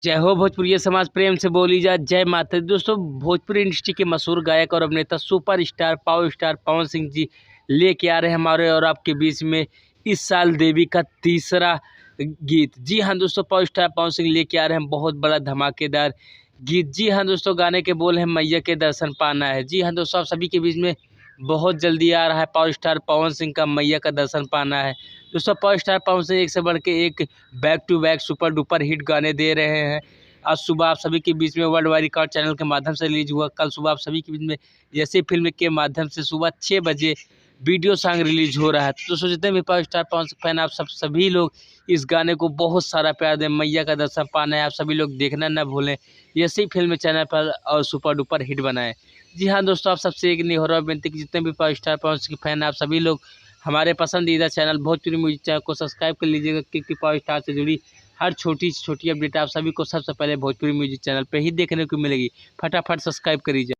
जय हो भोजपुरी समाज, प्रेम से बोली जा जय माता दी। दोस्तों, भोजपुरी इंडस्ट्री के मशहूर गायक और अभिनेता super star power star Pawan Singh ji लेके आ रहे हैं हमारे और आपके बीच में इस साल देवी का तीसरा गीत। जी हाँ दोस्तों, पावर स्टार पवन सिंह लेके आ रहे हैं बहुत बड़ा धमाकेदार गीत। जी हाँ दोस्तों, गाने के बोल हैं मैया के दर्शन पाना है। जी हाँ दोस्तों, आप सभी के बीच में बहुत जल्दी आ रहा है पावर स्टार पवन सिंह का मैया का दर्शन पाना है। दोस्तों, पावर स्टार पवन सिंह एक से बढ़ के एक back to back super duper hit गाने दे रहे हैं। आज सुबह आप सभी के बीच में वर्ल्ड वाइड रिकॉर्ड चैनल के माध्यम से रिलीज हुआ। कल सुबह आप सभी के बीच में जैसे फिल्म के माध्यम से सुबह 6 बजे वीडियो सॉन्ग रिलीज हो रहा है। तो दोस्तों, जितने भी power star Pawan Singh fan आप सभी लोग इस गाने को बहुत सारा प्यार दें। मैया का दर्शन पाना है, आप सभी लोग देखना न भूलें। ऐसे ही फिल्म चैनल पर और सुपर डुपर हिट बनाएं। जी हाँ दोस्तों, आप सबसे एक नहीं हो रहा विनती कि जितने भी power star Pawan Singh fan आप सभी लोग हमारे पसंदीदा चैनल भोजपुरी म्यूजिक चैनल को सब्सक्राइब कर लीजिएगा, क्योंकि पावर स्टार से जुड़ी हर छोटी से छोटी अपडेट आप सभी को सबसे पहले भोजपुरी म्यूजिक चैनल पे ही देखने को मिलेगी। फटाफट सब्सक्राइब करिए।